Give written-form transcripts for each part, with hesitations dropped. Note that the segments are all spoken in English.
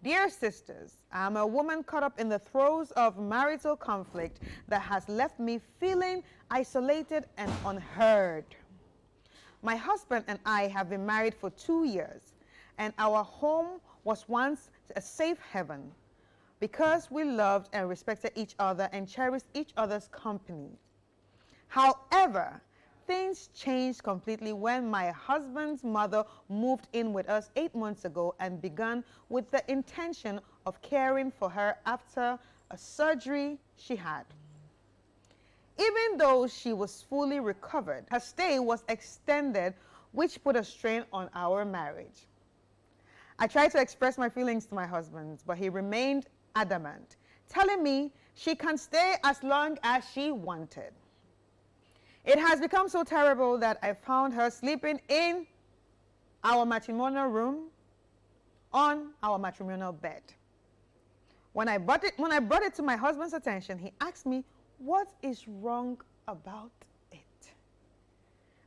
Dear sisters, I'm a woman caught up in the throes of marital conflict that has left me feeling isolated and unheard. My husband and I have been married for 2 years, and our home was once a safe haven because we loved and respected each other and cherished each other's company. However, things changed completely when my husband's mother moved in with us 8 months ago and began with the intention of caring for her after a surgery she had. Even though she was fully recovered, her stay was extended, which put a strain on our marriage. I tried to express my feelings to my husband, but he remained adamant, telling me she can stay as long as she wanted. It has become so terrible that I found her sleeping in our matrimonial room on our matrimonial bed. When I brought it to my husband's attention, he asked me, what is wrong about it?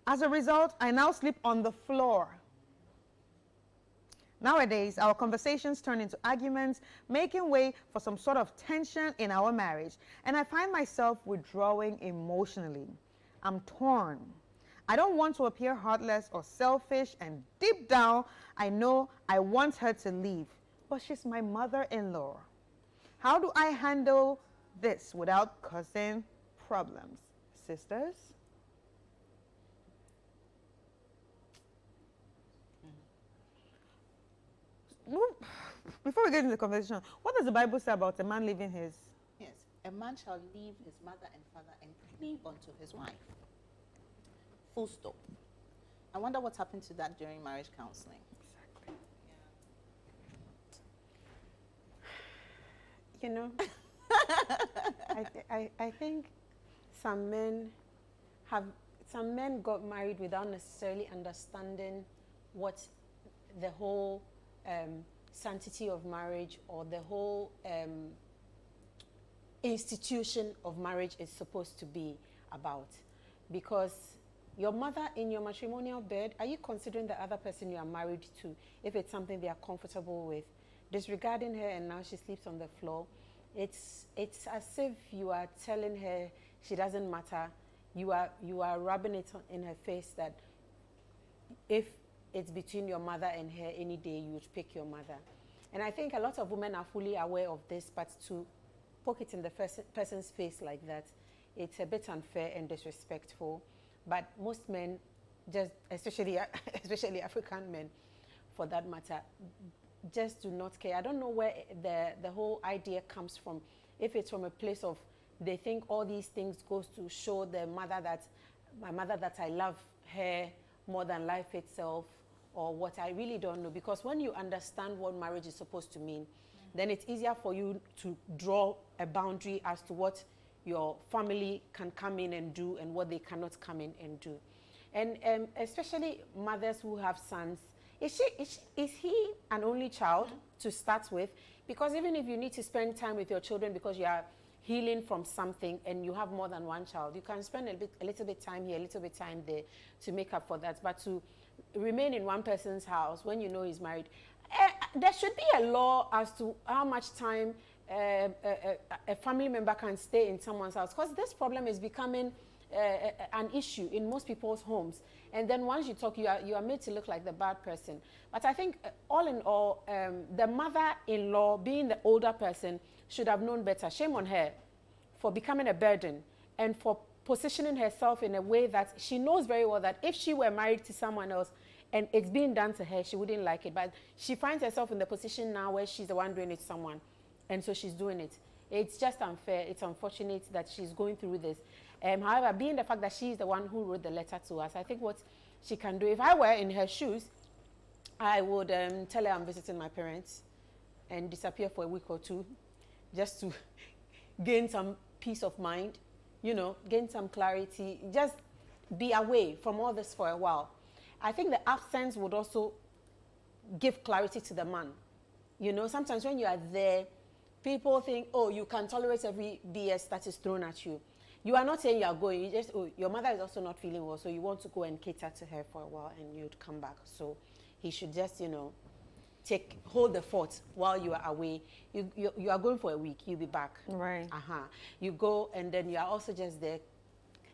As a result, I now sleep on the floor. Nowadays, our conversations turn into arguments, making way for some sort of tension in our marriage, and I find myself withdrawing emotionally. I'm torn. I don't want to appear heartless or selfish, and deep down, I know I want her to leave, but she's my mother-in-law. How do I handle this without causing problems? Sisters? Before we get into the conversation, what does the Bible say about a man leaving his... Yes, a man shall leave his mother and father and cleave unto his wife. Full stop. I wonder what happened to that during marriage counseling. Exactly. You know, I think some men got married without necessarily understanding what the whole sanctity of marriage or the whole institution of marriage is supposed to be about. Because your mother in your matrimonial bed, are you considering the other person you are married to, if it's something they are comfortable with? Disregarding her and now she sleeps on the floor. It's as if you are telling her she doesn't matter. You are rubbing it in her face that if it's between your mother and her any day, you would pick your mother. And I think a lot of women are fully aware of this, but to poke it in the person's face like that, it's a bit unfair and disrespectful. But most men, just especially African men, for that matter, just do not care. I don't know where the whole idea comes from. If it's from a place of they think all these things goes to show the mother that my mother that I love her more than life itself, or what, I really don't know. Because when you understand what marriage is supposed to mean, then it's easier for you to draw a boundary as to what your family can come in and do and what they cannot come in and do. And especially mothers who have sons, is he an only child to start with? Because even if you need to spend time with your children because you are healing from something and you have more than one child, you can spend a little bit time here, a little bit time there to make up for that. But to remain in one person's house when you know he's married, there should be a law as to how much time a family member can stay in someone's house, because this problem is becoming an issue in most people's homes. And then once you talk, you are made to look like the bad person. But I think all in all, the mother-in-law, being the older person, should have known better. Shame on her for becoming a burden and for positioning herself in a way that she knows very well that if she were married to someone else and it's being done to her, she wouldn't like it. But she finds herself in the position now where she's the one doing it to someone, and so she's doing it. It's just unfair. It's unfortunate that she's going through this. However, being the fact that she's the one who wrote the letter to us, I think what she can do, if I were in her shoes, I would tell her I'm visiting my parents and disappear for a week or two just to gain some peace of mind, you know, gain some clarity, just be away from all this for a while. I think the absence would also give clarity to the man. You know, sometimes when you are there, people think, oh, you can tolerate every BS that is thrown at you. You are not saying you are going, you just, oh, your mother is also not feeling well, so you want to go and cater to her for a while and you'd come back. So he should just, you know, hold the fort while you are away. You are going for a week, you'll be back. Right. You go, and then you are also just there.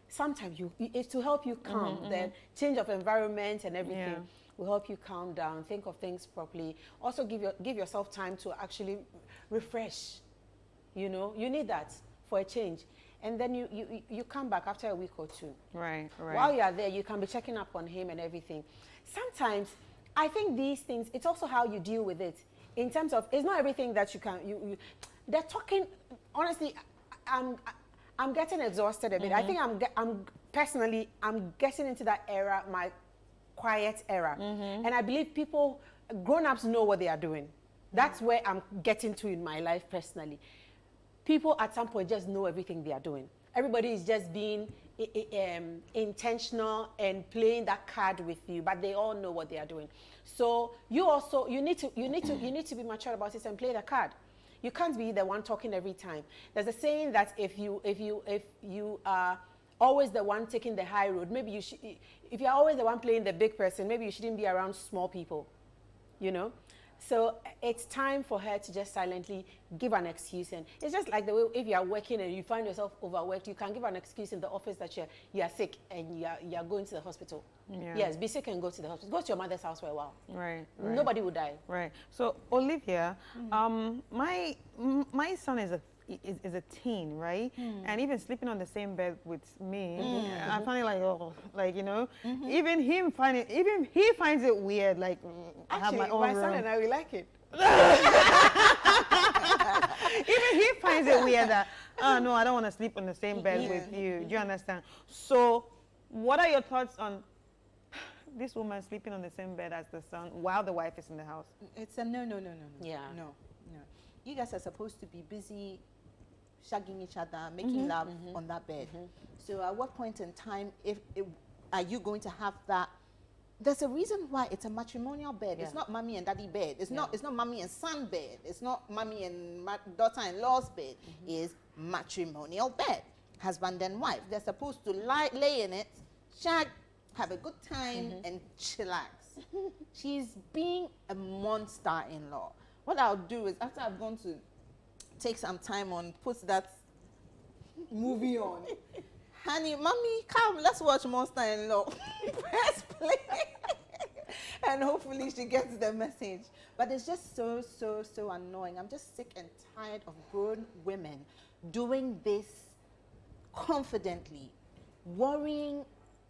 Sometimes it's to help you calm. The change of environment and everything will help you calm down, think of things properly. Also give yourself time to actually refresh. You know, you need that for a change. And then you come back after a week or two. Right. While you are there, you can be checking up on him and everything. Sometimes, I think these things, it's also how you deal with it. In terms of, it's not everything that you can, they're talking, honestly, I'm getting exhausted a bit. I think I'm personally, I'm getting into that era, my quiet era. And I believe grown-ups know what they are doing. That's where I'm getting to in my life personally. People at some point just know everything they are doing. Everybody is just being intentional and playing that card with you, but they all know what they are doing. So you need to be mature about it and play the card. You can't be the one talking every time. There's a saying that if you are always the one taking the high road, maybe if you're always the one playing the big person, maybe you shouldn't be around small people, you know. So it's time for her to just silently give an excuse. And it's just like the way if you are working and you find yourself overworked, you can give an excuse in the office that you are sick and you are going to the hospital. Yeah. Yes, be sick and go to the hospital. Go to your mother's house for a while. Right. Nobody will die. Right. So Olivia, my son is a teen, right? And even sleeping on the same bed with me, I'm finding like you know, even he finds it weird. Like I have my own my room. son and I, we like it. Even he finds it weird that no, I don't want to sleep on the same bed with you. Do you understand? So, what are your thoughts on this woman sleeping on the same bed as the son while the wife is in the house? It's a no. Yeah. No. You guys are supposed to be busy shagging each other, making love on that bed. So at what point in time are you going to have that? There's a reason why it's a matrimonial bed. Yeah. It's not mommy and daddy bed. It's not mommy and son bed. It's not mommy and daughter-in-law's bed. It's matrimonial bed. Husband and wife. They're supposed to lay in it, shag, have a good time, and chillax. She's being a monster-in-law. What I'll do is, after I've gone to take some time on, put that movie on. Honey, mommy, come, let's watch Monster-in-Law. Press play. And hopefully she gets the message. But it's just so annoying. I'm just sick and tired of grown women doing this confidently, worrying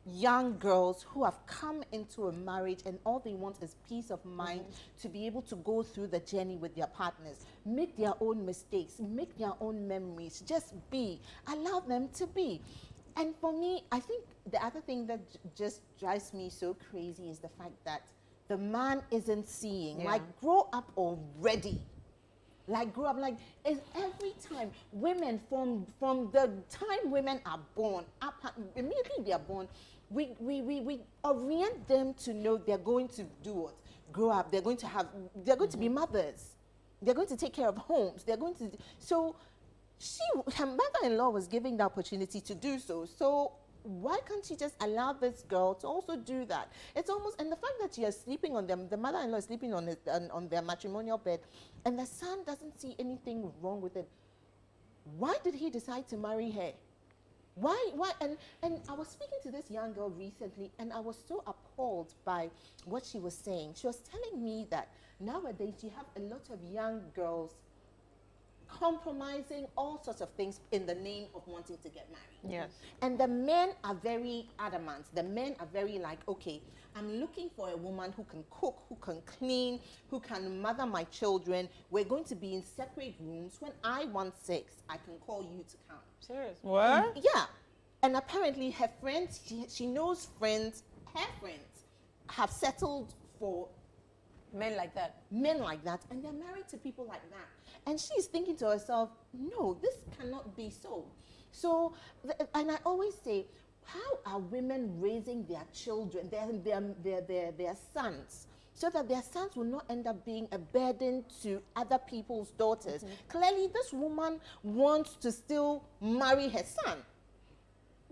young girls who have come into a marriage and all they want is peace of mind to be able to go through the journey with their partners, make their own mistakes, make their own memories, just be, allow them to be. And for me, I think the other thing that just drives me so crazy is the fact that the man isn't seeing, like, grow up already. Like, grow up, like, it's every time women, from the time women are born, immediately they are born, we orient them to know they're going to do what? Grow up, they're going to be mothers. They're going to take care of homes. They're going to, so her mother-in-law was given the opportunity to do so. So why can't she just allow this girl to also do that? It's almost, and the fact that she is sleeping on them, the mother-in-law is sleeping on their matrimonial bed, and the son doesn't see anything wrong with it. Why did he decide to marry her? Why? And I was speaking to this young girl recently, and I was so appalled by what she was saying. She was telling me that nowadays you have a lot of young girls compromising all sorts of things in the name of wanting to get married. Yes. And the men are very adamant. The men are very like, okay, I'm looking for a woman who can cook, who can clean, who can mother my children. We're going to be in separate rooms. When I want sex, I can call you to come. Serious? What? Yeah. And apparently her friends, she knows friends, her friends have settled for Men like that. men like that, and they're married to people like that. And she's thinking to herself, no, this cannot be so. So, and I always say, how are women raising their children, their sons, so that their sons will not end up being a burden to other people's daughters? Clearly, this woman wants to still marry her son.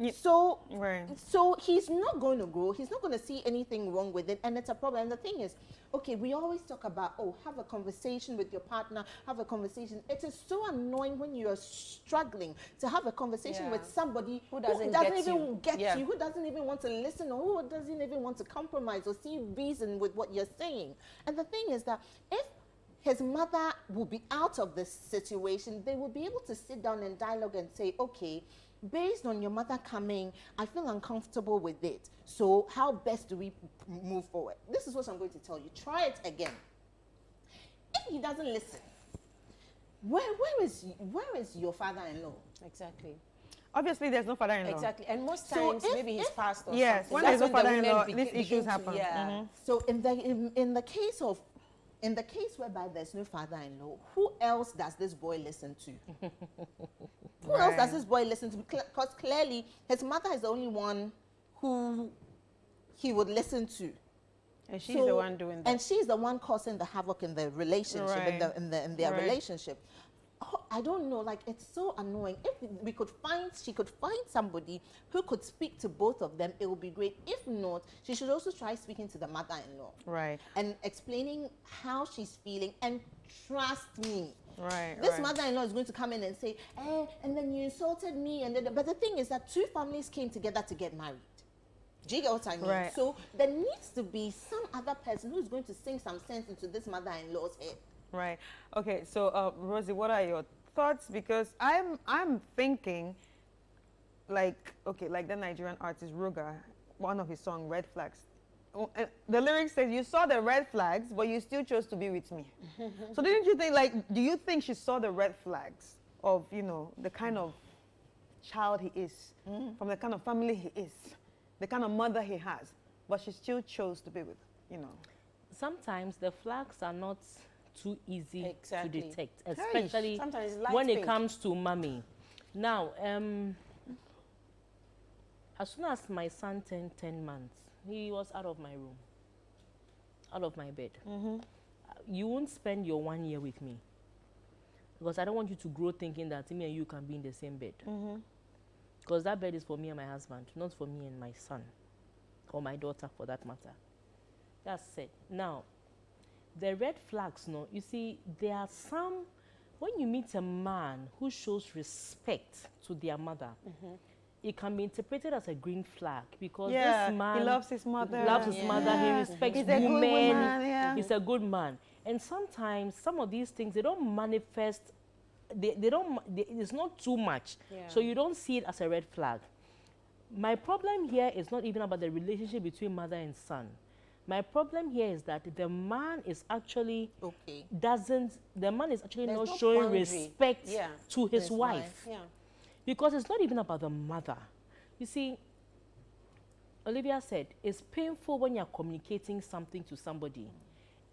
So, Right. so he's not going to grow. He's not going to see anything wrong with it, and it's a problem. And the thing is, okay, we always talk about, oh, have a conversation with your partner, have a conversation. It is so annoying when you are struggling to have a conversation with somebody who doesn't even get Yeah. you, who doesn't even want to listen, or who doesn't even want to compromise or see reason with what you're saying. And the thing is that if his mother will be out of this situation, they will be able to sit down and dialogue and say, okay, based on your mother coming, I feel uncomfortable with it. So how best do we move forward? This is what I'm going to tell you. Try it again. If he doesn't listen, where is your father-in-law? Exactly. Obviously, there's no father-in-law. Exactly. And most So times, if- maybe he's if- passed or Yes, something. when That's there's no the women father-in-law, begin- these begin issues to- happen. Yeah. So in the case whereby there's no father-in-law, who else does this boy listen to? Who else does this boy listen to? Because clearly his mother is the only one who he would listen to. And she's the one doing that. And she's the one causing the havoc in the relationship, Right. in their Right. relationship. Oh, I don't know, like it's so annoying. If she could find somebody who could speak to both of them, it would be great. If not, she should also try speaking to the mother-in-law. Right. And explaining how she's feeling, and trust me. Right. This right. mother-in-law is going to come in and say, and then you insulted me, and then, but the thing is that two families came together to get married. Do you get what I mean? Right. So there needs to be some other person who's going to sink some sense into this mother-in-law's head. Right. Okay. So, Rosie, what are your thoughts? Because I'm thinking, like, okay, like the Nigerian artist Ruga, one of his song Red Flags. The lyrics says, "You saw the red flags, but you still chose to be with me." So didn't you think, like, do you think she saw the red flags of, the kind of child he is, from the kind of family he is, the kind of mother he has, but she still chose to be with, Sometimes the flags are not too easy Exactly. to detect, especially Sometimes light when it pink. comes to mommy. Now, as soon as my son turned 10 months, he was out of my room, out of my bed. You won't spend your 1 year with me, because I don't want you to grow thinking that me and you can be in the same bed. Because that bed is for me and my husband, not for me and my son, or my daughter for that matter. That's it. Now, the red flags, no, you see, there are some, when you meet a man who shows respect to their mother, it can be interpreted as a green flag, because Yeah, this man he loves his mother. loves his mother, he respects He's a good women, woman, yeah. he's a good man. And sometimes some of these things, they don't manifest, it's not too much, Yeah. so you don't see it as a red flag. My problem here is not even about the relationship between mother and son. My problem here is that the man is actually Okay. the man is actually There's not no showing boundary. respect Yeah. to his His wife. wife. Yeah. Because it's not even about the mother. You see, Olivia said, it's painful when you're communicating something to somebody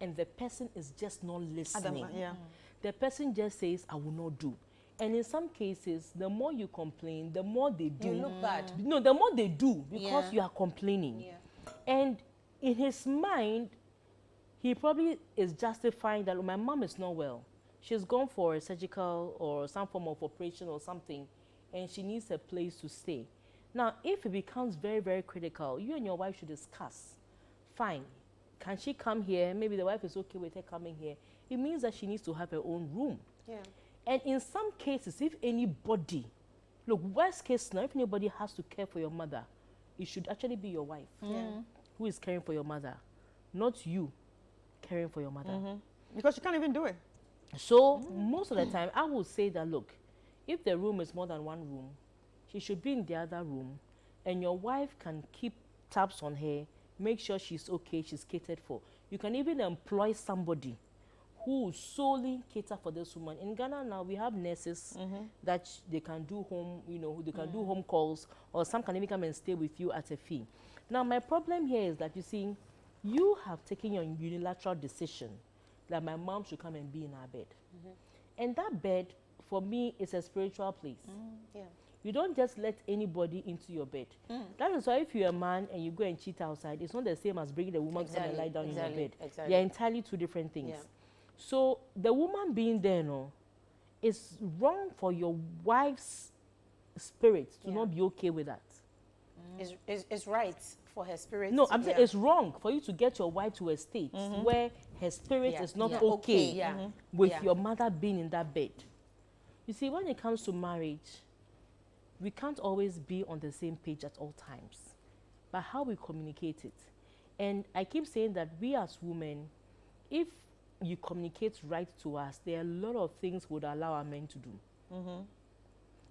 and the person is just not listening. Yeah. The person just says, I will not do. And in some cases, the more you complain, the more they do. You look bad. No, the more they do, because Yeah. you are complaining. Yeah. And in his mind, he probably is justifying that, "Oh, my mom is not well. She's gone for a surgical or some form of operation or something, and she needs a place to stay." Now, if it becomes very, very critical, you and your wife should discuss. Fine. Can she come here? Maybe the wife is okay with her coming here. It means that she needs to have her own room. Yeah. And in some cases, if anybody, look, worst case now, if anybody has to care for your mother, it should actually be your wife who is caring for your mother, not you caring for your mother. Because she can't even do it. So most of the time, I would say that, look, if the room is more than one room, she should be in the other room, and your wife can keep tabs on her, make sure she's okay, she's catered for. You can even employ somebody who will solely cater for this woman. In Ghana now, we have nurses that they can do home, they can do home calls, or some can even come and stay with you at a fee. Now, my problem here is that, you see, you have taken your unilateral decision that my mom should come and be in our bed. And that bed, for me, is a spiritual place. Yeah. You don't just let anybody into your bed. That is why if you're a man and you go and cheat outside, it's not the same as bringing the woman to come and lie down in your bed. Exactly. They're entirely two different things. Yeah. So the woman being there, is wrong for your wife's spirit to not be okay with that. Is right for her spirit. No, I'm saying it's wrong for you to get your wife to a state where her spirit Yeah. is not Yeah. okay Yeah. with Yeah. your mother being in that bed. You see, when it comes to marriage, we can't always be on the same page at all times, but how we communicate it. And I keep saying that we as women, if you communicate right to us, there are a lot of things would allow our men to do.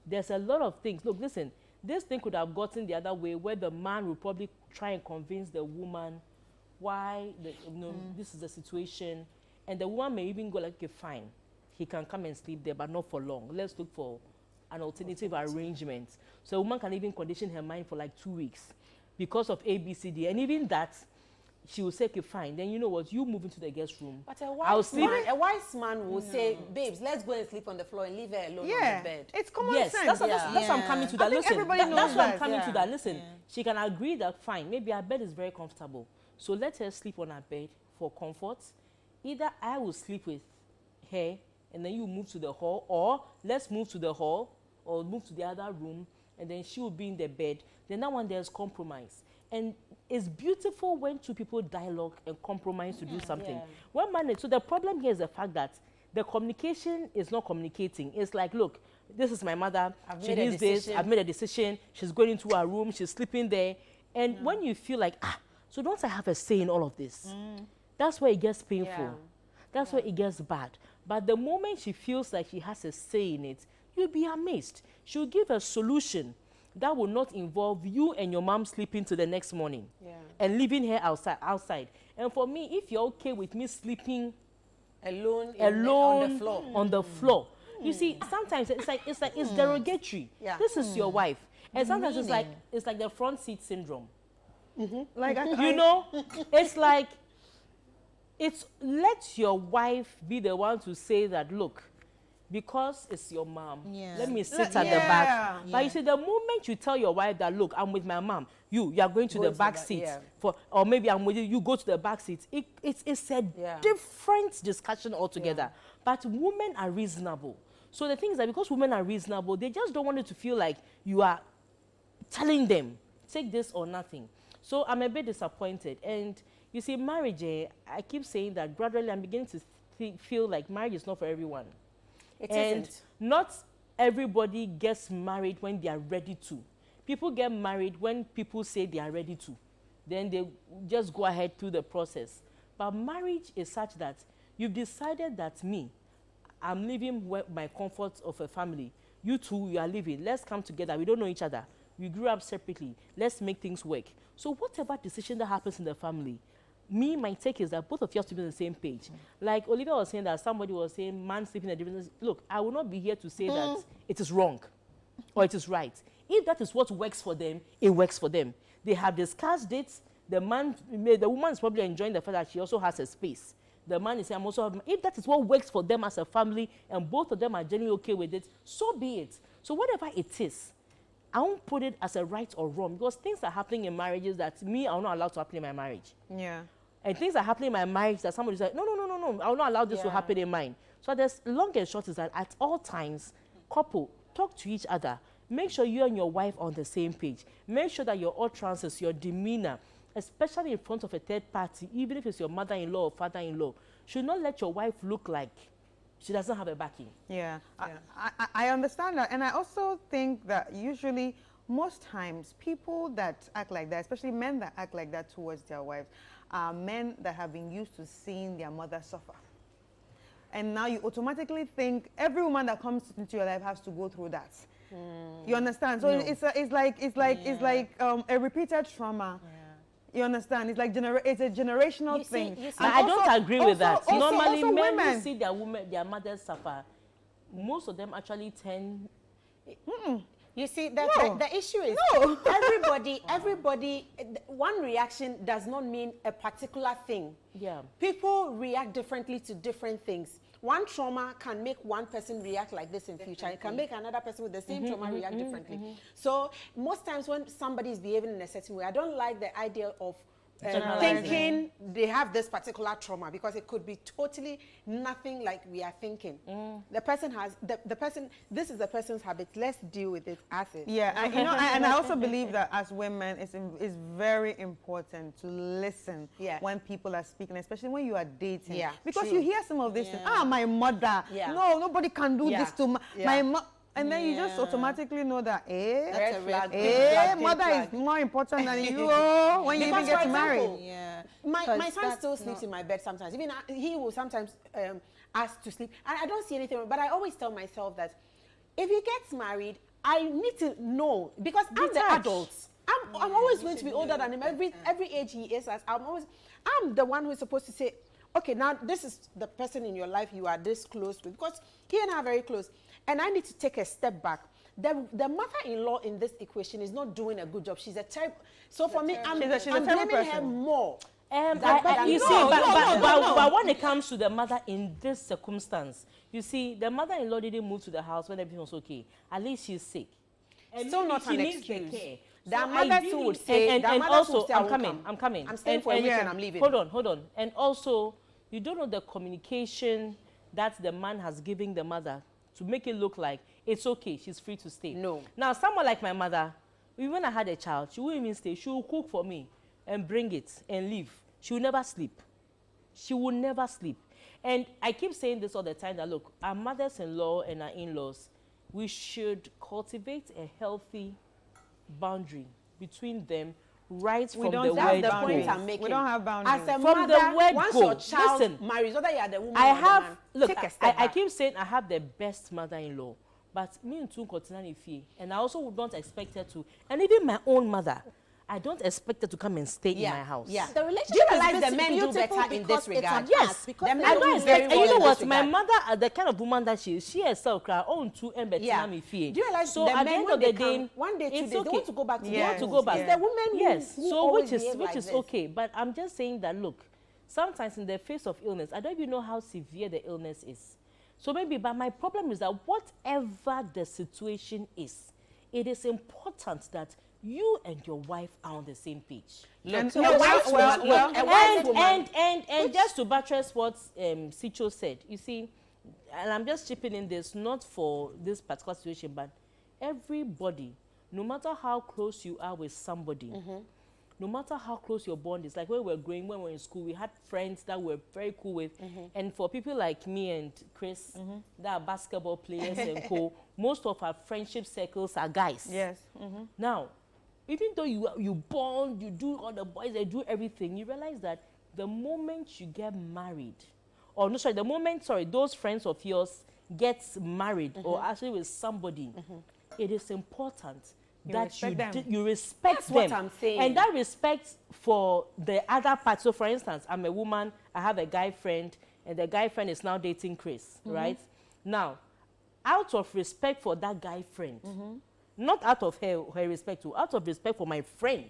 There's a lot of things. Look, listen, this thing could have gotten the other way where the man will probably try and convince the woman why this is the situation. And the woman may even go like, okay, fine, he can come and sleep there, but not for long. Let's look for an alternative arrangement. So a woman can even condition her mind for like 2 weeks because of A, B, C, D. And even that, she will say, okay, fine. Then you know what? You move into the guest room. But a wise man will say, babes, let's go and sleep on the floor and leave her alone on the bed. It's common Yes, sense. that's what I'm coming to that. I think Listen, everybody knows that's what I'm that. coming to that. Listen, she can agree that fine, maybe our bed is very comfortable. So let her sleep on her bed for comfort. Either I will sleep with her and then you move to the hall, or let's move to the hall or move to the other room and then she will be in the bed. Then that one there's compromise. And it's beautiful when two people dialogue and compromise to do something. Yeah. One man, so the problem here is the fact that the communication is not communicating. It's like, look, this is my mother. She made a needs this. decision. I've made a decision. She's going into her room. She's sleeping there. And when you feel like, so don't I have a say in all of this? That's where it gets painful. Yeah. That's where it gets bad. But the moment she feels like she has a say in it, you'll be amazed. She'll give a solution that will not involve you and your mom sleeping till the next morning and leaving her outside. And for me, if you're okay with me sleeping Alone on the floor, you see, sometimes it's derogatory. Yeah. This is your wife, and sometimes it's like the front seat syndrome. Like You know, it's like let your wife be the one to say that, look, because it's your mom, let me sit at the back. But you see, the moment you tell your wife that, look, I'm with my mom, you are going to the back seat, or maybe I'm with you, you go to the back seat. It's a different discussion altogether. But women are reasonable. So the thing is that because women are reasonable, they just don't want it to feel like you are telling them, take this or nothing. So I'm a bit disappointed. And you see, marriage, I keep saying that gradually I'm beginning to feel like marriage is not for everyone. It And isn't. not everybody gets married when they are ready to. People get married when people say they are ready to. Then they just go ahead through the process. But marriage is such that you've decided that I'm living my comfort of a family. You two, you are living. Let's come together. We don't know each other. We grew up separately. Let's make things work. So whatever decision that happens in the family, my take is that both of you have to be on the same page. Like Olivia was saying that somebody was saying man sleeping at different. Look, I will not be here to say that it is wrong or it is right. If that is what works for them, it works for them. They have discussed it. The woman is probably enjoying the fact that she also has a space. The man is saying, I'm also, if that is what works for them as a family and both of them are genuinely okay with it, so be it. So whatever it is, I won't put it as a right or wrong because things are happening in marriages that I'm not allowed to happen in my marriage. Yeah. And things are happening in my marriage that somebody's like, no, I will not allow this to happen in mine. So there's long and short is that at all times, couple, talk to each other. Make sure you and your wife are on the same page. Make sure that your utterances, your demeanor, especially in front of a third party, even if it's your mother-in-law or father-in-law, should not let your wife look like she doesn't have a backing. Yeah. I understand that. And I also think that usually, most times, people that act like that, especially men that act like that towards their wives, are men that have been used to seeing their mother suffer. And now you automatically think every woman that comes into your life has to go through that. You understand? So it's like a repeated trauma. You understand? It's like it's a generational thing. And I don't agree with that. Normally, men women who see their mothers suffer, most of them actually tend. You see, the issue is everybody, one reaction does not mean a particular thing. Yeah. People react differently to different things. One trauma can make one person react like this in future. It can make another person with the same trauma react differently. So most times when somebody is behaving in a certain way, I don't like the idea of thinking they have this particular trauma, because it could be totally nothing like we are thinking. The person has the person. This is the person's habit. Let's deal with it as is. Yeah, and, you know, and I also believe that as women, it's very important to listen when people are speaking, especially when you are dating. Yeah, because you hear some of this, my mother. Yeah. No, nobody can do this to my mom. And then you just Yeah. automatically know that, That's a red mother is more important than you when you even Because, get for married. example, Yeah. My 'Cause son still that's sleeps not- in my bed sometimes. Even he will sometimes ask to sleep. And I don't see anything wrong, but I always tell myself that if he gets married, I need to know, because I'm the Detach. adult. I'm always going to be older than him. Every age he is, I'm the one who is supposed to say, okay, now this is the person in your life you are this close with, because he and I are very close. And I need to take a step back. The mother-in-law in this equation is not doing a good job. She's a terrible. So for me, I'm She's a terrible blaming her person. more. You see, No, but when it comes to the mother in this circumstance, you see, the mother-in-law didn't move to the house when everything was okay. At least she's sick. And Still maybe not she an needs the excuse. care. Their So mother ideally- too would say, and their mother also, would say, I I'm won't coming, come. I'm coming. I'm staying for a weekend, I'm leaving. Hold on. And also, you don't know the communication that the man has given the mother to make it look like it's okay, she's free to stay. No. Now, someone like my mother, when I had a child, she wouldn't even stay. She will cook for me and bring it and leave. She will never sleep. She will never sleep. And I keep saying this all the time, that look, our mothers-in-law and our in-laws, we should cultivate a healthy boundary between them right from the don't That's word the go. point I'm making. We don't have boundaries. As a From mother, the word once go. your child Listen, marries, whether you are the woman I or the have, man, look, take a step I back. keep saying I have the best mother-in-law, but me and continue fee, and I also would not expect her to, and even my own mother, I don't expect her to come and stay in my house. Yeah. The relationship Do you realize is the men do beautiful better in because this it's an regard? Yes, act, because the they men I do don't very expect, and well you know in what, this my regard. mother, the kind of woman that she is, she herself cry own two and Yeah. me fee. Do you realize so the at the men, end when of the they day, come, one day, 2 it's days, they okay. want to go back to Yes, their want to homes. go back. It's the women who, Yes, who so always which behave like is this. okay. But I'm just saying that, look, sometimes in the face of illness, I don't even know how severe the illness is. So maybe, but my problem is that whatever the situation is, it is important that you and your wife are on the same page. And So no, a wise woman, well, a wise woman, And just to buttress what Sicho said, you see, and I'm just chipping in this, not for this particular situation, but everybody, no matter how close you are with somebody, no matter how close your bond is, like when we were growing, when we were in school, we had friends that we were very cool with. And for people like me and Chris, that are basketball players and co, most of our friendship circles are guys. Yes. Now, even though you bond, you do all the boys, they do everything, you realize that the moment you get married, or no, sorry, the moment, sorry, those friends of yours get married or actually with somebody, it is important that respect them. you respect That's them. what I'm saying. And that respect for the other part. So, for instance, I'm a woman, I have a guy friend, and the guy friend is now dating Chris, right? Now, out of respect for that guy friend, not out of her respect to, out of respect for my friend,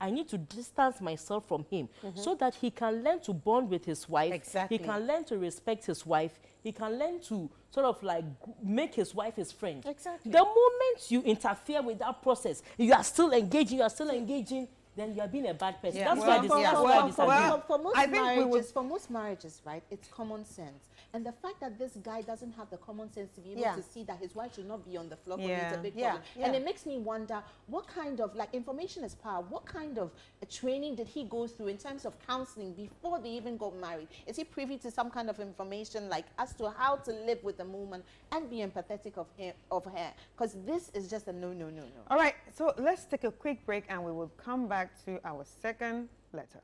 I need to distance myself from him so that he can learn to bond with his wife. Exactly. He can learn to respect his wife. He can learn to sort of like make his wife his friend. Exactly. The moment you interfere with that process, you are still engaging, then you are being a bad person. Yeah. That's Well, why this for- is that's well, why I for- disagree. well, For most I think we marriages, would- for most marriages, right, it's common sense. And the fact that this guy doesn't have the common sense to be able Yeah. to see that his wife should not be on the floor for me Yeah. is a big Yeah. problem. Yeah. And it makes me wonder, what kind of, like, information is power. What kind of training did he go through in terms of counseling before they even got married? Is he privy to some kind of information, like, as to how to live with a woman and be empathetic of her? Because this is just a no. All right, so let's take a quick break and we will come back to our second letter.